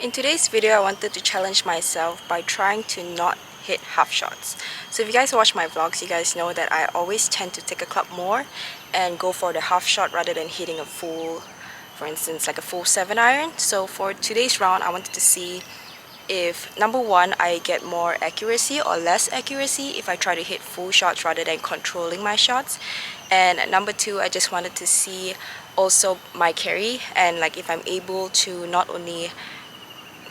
In today's video, I wanted to challenge myself by trying to not hit half shots. So if you guys watch my vlogs, you guys know that I always tend to take a club more and go for the half shot rather than hitting a full, for instance, like a full 7-iron. So for today's round, I wanted to see if number one, I get more accuracy or less accuracy if I try to hit full shots rather than controlling my shots. And number two, I just wanted to see also my carry and like if I'm able to not only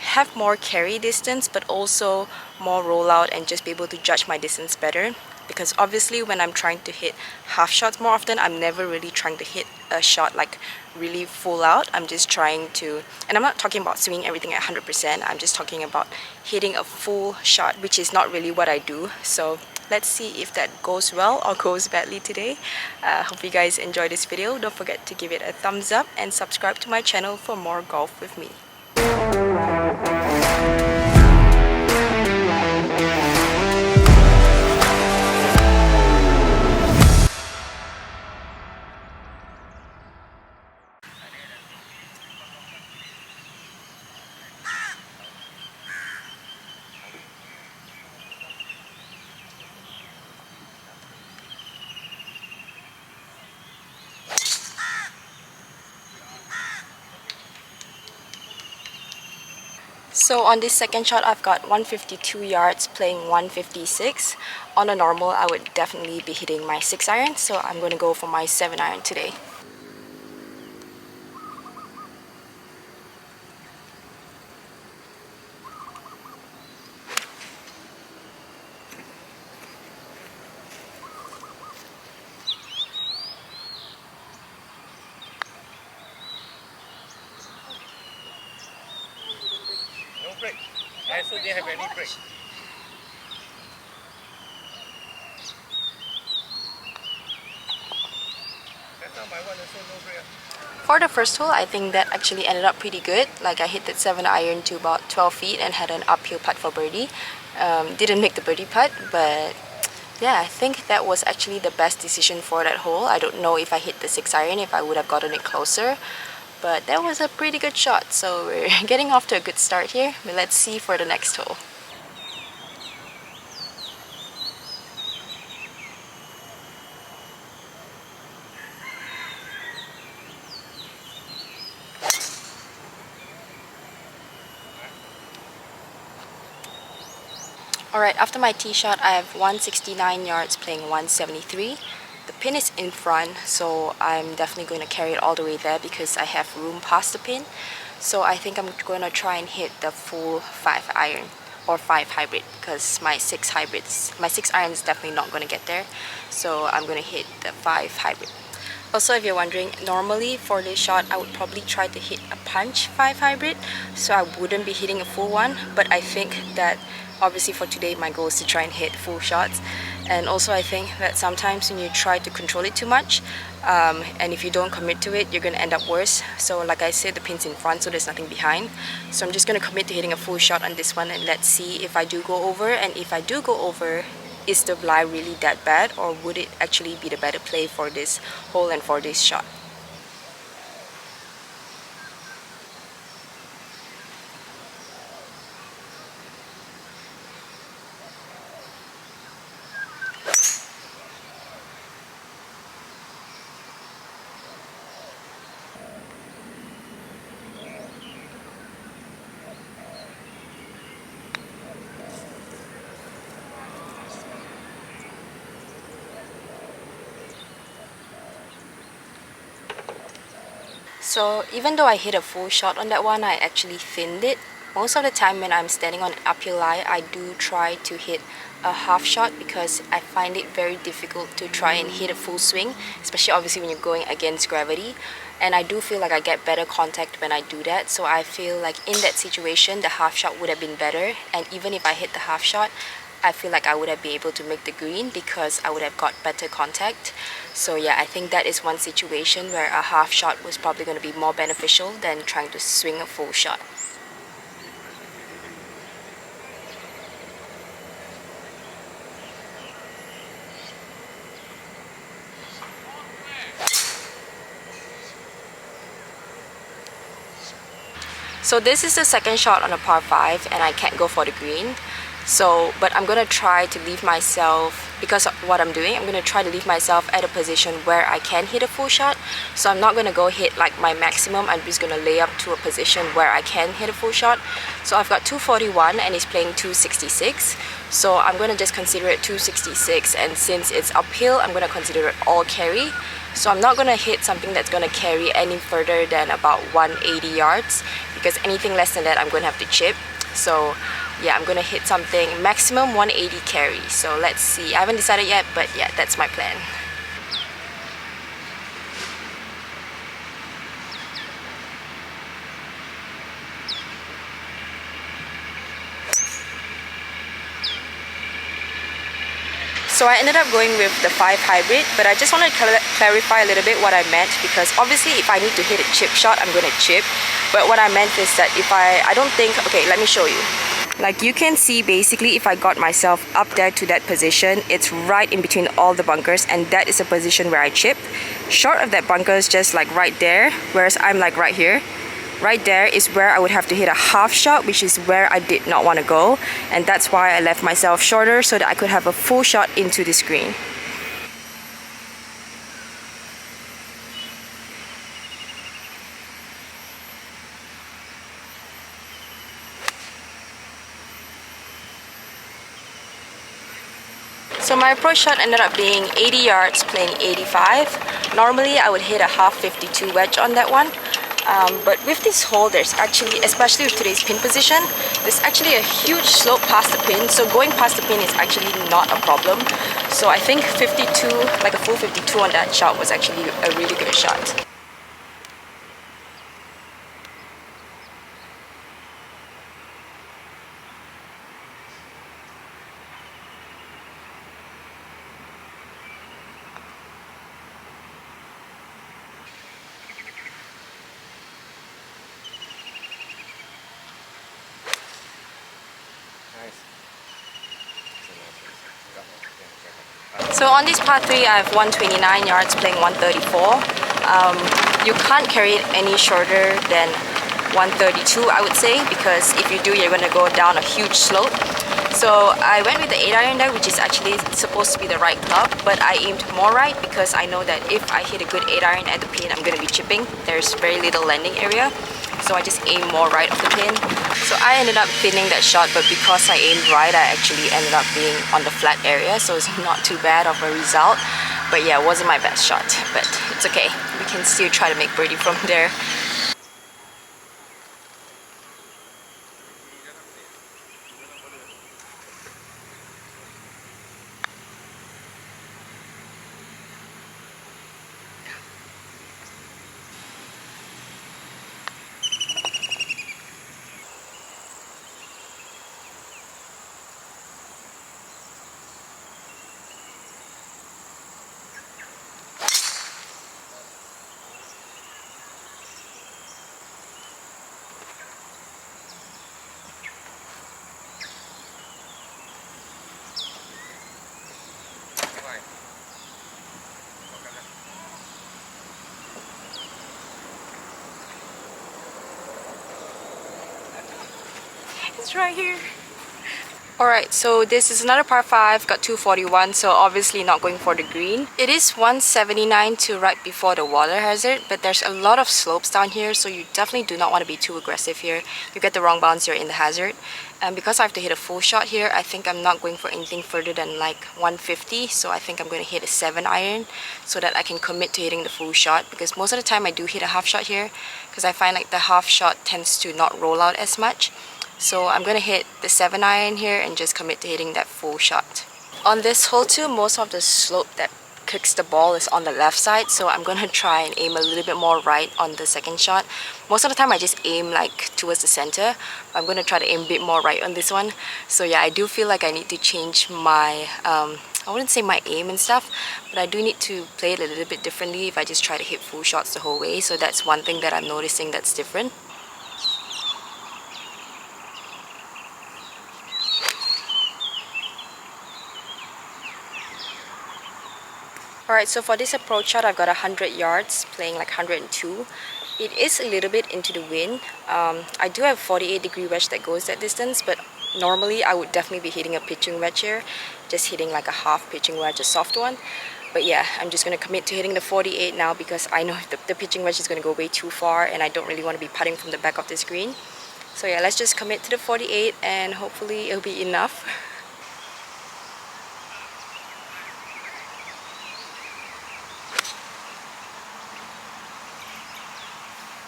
have more carry distance but also more rollout and just be able to judge my distance better, because obviously when I'm trying to hit half shots more often, I'm never really trying to hit a shot like really full out. I'm just trying to, and I'm not talking about swinging everything at 100%, I'm just talking about hitting a full shot, which is not really what I do. So let's see if that goes well or goes badly today. Hope you guys enjoy this video. Don't forget to give it a thumbs up and subscribe to my channel for more golf with me. So on this second shot, I've got 152 yards playing 156. On a normal, I would definitely be hitting my 6-iron, so I'm going to go for my 7-iron today. No break. I also didn't have any break. That's not my one, also no break. For the first hole, I think that actually ended up pretty good. Like I hit that 7-iron to about 12 feet and had an uphill putt for birdie. Didn't make the birdie putt, but yeah, I think that was actually the best decision for that hole. I don't know if I hit the 6-iron, if I would have gotten it closer. But that was a pretty good shot, so we're getting off to a good start here. But let's see for the next hole. Alright, after my tee shot, I have 169 yards playing 173. The pin is in front, so I'm definitely going to carry it all the way there because I have room past the pin. So I think I'm going to try and hit the full 5-iron or 5 hybrid, because my 6-iron is definitely not going to get there. So I'm going to hit the 5 hybrid. Also, if you're wondering, normally for this shot I would probably try to hit a punch 5 hybrid, so I wouldn't be hitting a full one. But I think that obviously for today my goal is to try and hit full shots. And also I think that sometimes when you try to control it too much, and if you don't commit to it, you're going to end up worse. So like I said, the pin's in front, so there's nothing behind. So I'm just going to commit to hitting a full shot on this one, and let's see if I do go over. And if I do go over, is the lie really that bad, or would it actually be the better play for this hole and for this shot? So even though I hit a full shot on that one, I actually thinned it. Most of the time when I'm standing on an uphill lie, I do try to hit a half shot because I find it very difficult to try and hit a full swing, especially obviously when you're going against gravity. And I do feel like I get better contact when I do that. So I feel like in that situation, the half shot would have been better. And even if I hit the half shot, I feel like I would have been able to make the green because I would have got better contact. So yeah, I think that is one situation where a half shot was probably going to be more beneficial than trying to swing a full shot. So this is the second shot on a par 5 and I can't go for the green. So, but I'm gonna try to leave myself, because of what I'm doing, I'm gonna try to leave myself at a position where I can hit a full shot. So I'm not gonna go hit like my maximum, I'm just gonna lay up to a position where I can hit a full shot. So I've got 241 and he's playing 266. So I'm gonna just consider it 266, and since it's uphill, I'm gonna consider it all carry. So I'm not gonna hit something that's gonna carry any further than about 180 yards, because anything less than that, I'm gonna have to chip. So yeah, I'm gonna hit something maximum 180 carry. So let's see. I haven't decided yet, but yeah, that's my plan. So I ended up going with the 5 hybrid, but I just want to clarify a little bit what I meant, because obviously if I need to hit a chip shot, I'm going to chip. But what I meant is that if I don't think, okay, let me show you. Like you can see, basically if I got myself up there to that position, it's right in between all the bunkers, and that is a position where I chip. Short of that bunker is just like right there, whereas I'm like right here. Right there is where I would have to hit a half shot, which is where I did not want to go, and that's why I left myself shorter so that I could have a full shot into the screen. So my approach shot ended up being 80 yards, playing 85. Normally I would hit a half 52 wedge on that one. But with this hole, there's actually, especially with today's pin position, there's actually a huge slope past the pin. So going past the pin is actually not a problem. So I think 52, like a full 52 on that shot was actually a really good shot. So on this par 3, I have 129 yards, playing 134. You can't carry it any shorter than 132, I would say, because if you do, you're going to go down a huge slope. So I went with the 8 iron there, which is actually supposed to be the right club, but I aimed more right because I know that if I hit a good 8 iron at the pin, I'm going to be chipping. There's very little landing area. So I just aimed more right of the pin. So I ended up pinning that shot, but because I aimed right, I actually ended up being on the flat area, so it's not too bad of a result. But yeah, it wasn't my best shot, but it's okay. We can still try to make birdie from there. It's right here. Alright, so this is another par 5, got 241, so obviously not going for the green. It is 179 to right before the water hazard, but there's a lot of slopes down here, so you definitely do not want to be too aggressive here. You get the wrong bounce, you're in the hazard. And because I have to hit a full shot here, I think I'm not going for anything further than like 150, so I think I'm going to hit a 7 iron so that I can commit to hitting the full shot, because most of the time I do hit a half shot here, because I find like the half shot tends to not roll out as much. So I'm going to hit the 7 iron here and just commit to hitting that full shot. On this hole too, most of the slope that kicks the ball is on the left side, so I'm going to try and aim a little bit more right on the second shot. Most of the time I just aim like towards the center. I'm going to try to aim a bit more right on this one. So yeah, I do feel like I need to change my, I wouldn't say my aim and stuff, but I do need to play it a little bit differently if I just try to hit full shots the whole way. So that's one thing that I'm noticing that's different. Alright, so for this approach shot, I've got 100 yards, playing like 102. It is a little bit into the wind. I do have 48-degree wedge that goes that distance, but normally I would definitely be hitting a pitching wedge here, just hitting like a half pitching wedge, a soft one. But yeah, I'm just going to commit to hitting the 48 now because I know the pitching wedge is going to go way too far and I don't really want to be putting from the back of this green. So yeah, let's just commit to the 48 and hopefully it'll be enough.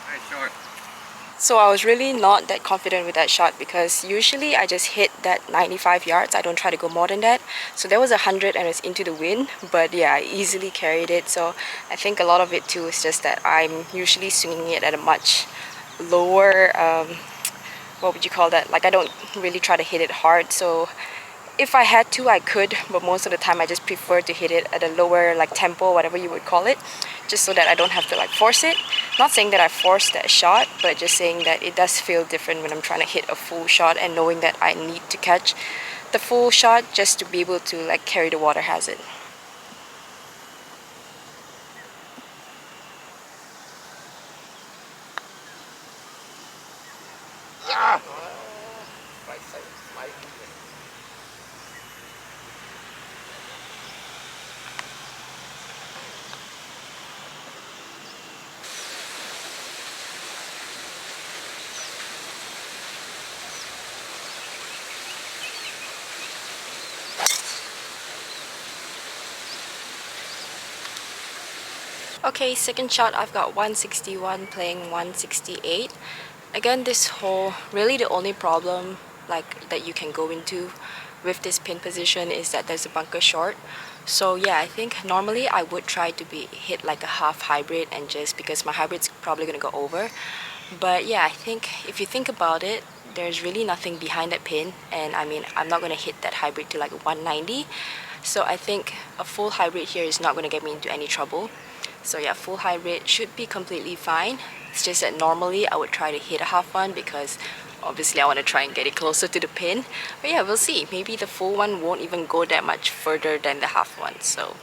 Nice shot. So I was really not that confident with that shot because usually I just hit that 95 yards. I don't try to go more than that. So there was 100 and it's into the wind, but yeah, I easily carried it. So I think a lot of it too is just that I'm usually swinging it at a much lower, what would you call that? Like I don't really try to hit it hard. So if I had to, I could, but most of the time I just prefer to hit it at a lower like tempo, whatever you would call it, just so that I don't have to like force it. Not saying that I forced that shot, but just saying that it does feel different when I'm trying to hit a full shot and knowing that I need to catch the full shot just to be able to like carry the water hazard. Ah! Right side, slightly. Okay, second shot, I've got 161 playing 168. Again, this hole, really the only problem like that you can go into with this pin position is that there's a bunker short. So yeah, I think normally I would try to be hit like a half hybrid and just because my hybrid's probably gonna go over. But yeah, I think if you think about it, there's really nothing behind that pin, and I mean I'm not gonna hit that hybrid to like 190. So I think a full hybrid here is not gonna get me into any trouble. So yeah, full hybrid should be completely fine. It's just that normally I would try to hit a half one because obviously I want to try and get it closer to the pin. But yeah, we'll see. Maybe the full one won't even go that much further than the half one. So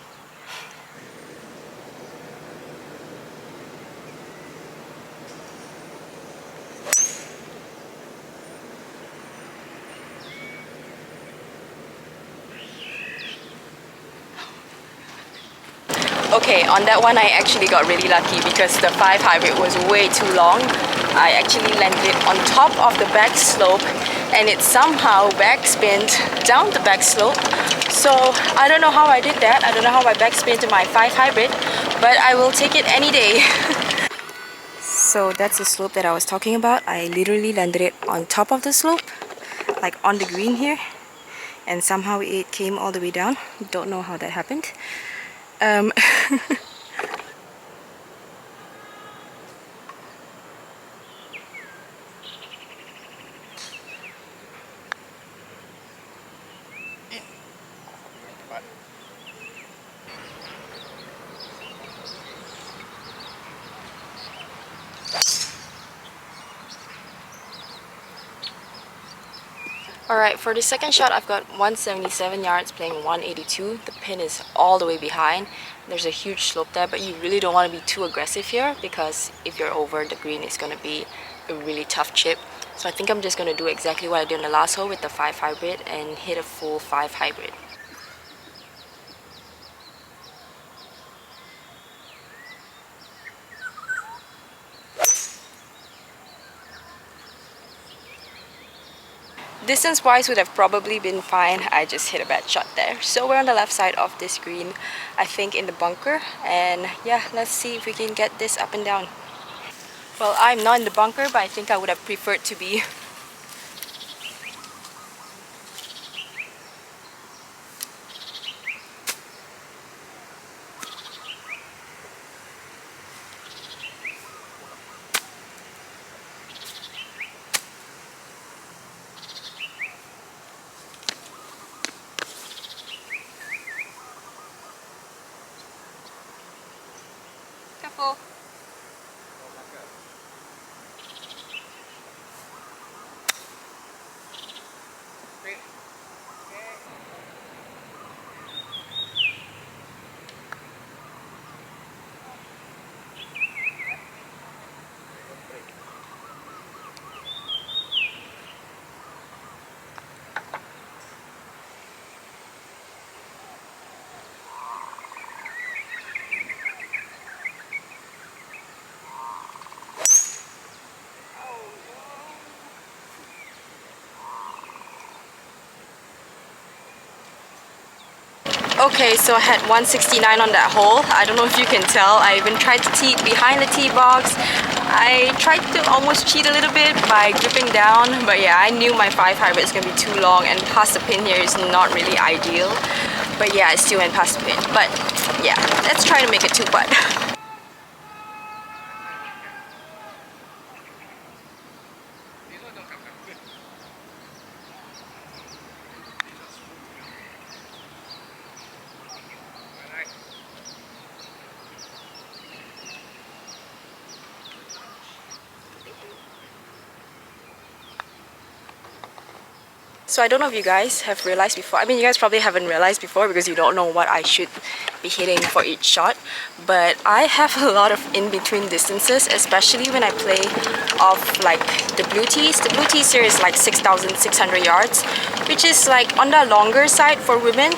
okay, on that one I actually got really lucky because the 5 hybrid was way too long. I actually landed it on top of the back slope and it somehow backspinned down the back slope. So I don't know how I did that. I don't know how I backspinned to my 5 hybrid, but I will take it any day. So that's the slope that I was talking about. I literally landed it on top of the slope, like on the green here, and somehow it came all the way down. Don't know how that happened. Alright, for the second shot, I've got 177 yards playing 182. The pin is all the way behind. There's a huge slope there, but you really don't want to be too aggressive here because if you're over the green, it's going to be a really tough chip. So I think I'm just going to do exactly what I did in the last hole with the 5 hybrid and hit a full 5 hybrid. Distance wise would have probably been fine. I just hit a bad shot there. So we're on the left side of this green, I think in the bunker, and yeah, let's see if we can get this up and down. Well, I'm not in the bunker, but I think I would have preferred to be. Careful. Okay, so I had 169 on that hole. I don't know if you can tell. I even tried to tee behind the tee box. I tried to almost cheat a little bit by gripping down, but yeah, I knew my 5 hybrid is going to be too long and past the pin here is not really ideal. But yeah, I still went past the pin. But yeah, let's try to make it 2-putt. So I don't know if you guys have realized before. I mean, you guys probably haven't realized before because you don't know what I should be hitting for each shot. But I have a lot of in-between distances, especially when I play off like the blue tees. The blue tees here is like 6,600 yards, which is like on the longer side for women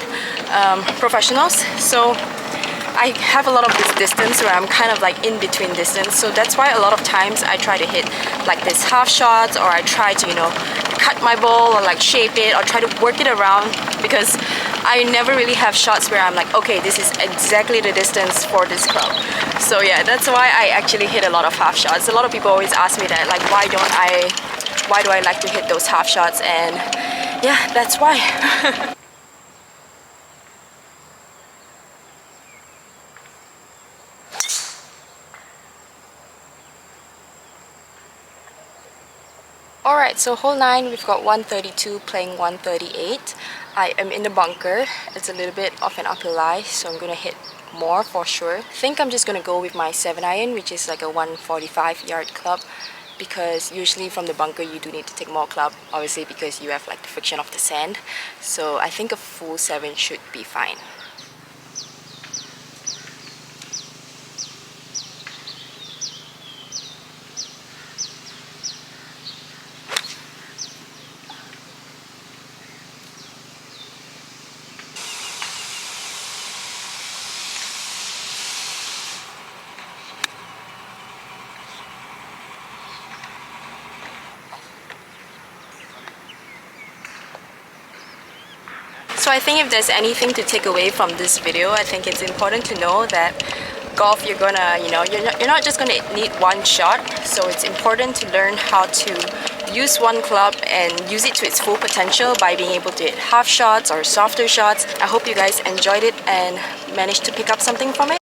professionals. So I have a lot of this distance where I'm kind of like in between distance. So that's why a lot of times I try to hit like this half shots, or I try to, you know, cut my ball or like shape it or try to work it around, because I never really have shots where I'm like, okay, this is exactly the distance for this club. So yeah, that's why I actually hit a lot of half shots. A lot of people always ask me that, like, why do I like to hit those half shots? And yeah, that's why. Alright, so hole 9, we've got 132 playing 138. I am in the bunker. It's a little bit of an uphill lie, so I'm gonna hit more for sure. I think I'm just gonna go with my 7-iron, which is like a 145 yard club, because usually from the bunker you do need to take more club, obviously because you have like the friction of the sand. So I think a full 7 should be fine. So I think if there's anything to take away from this video, I think it's important to know that golf, you're gonna, you know, you're not just gonna need one shot. So it's important to learn how to use one club and use it to its full potential by being able to hit half shots or softer shots. I hope you guys enjoyed it and managed to pick up something from it.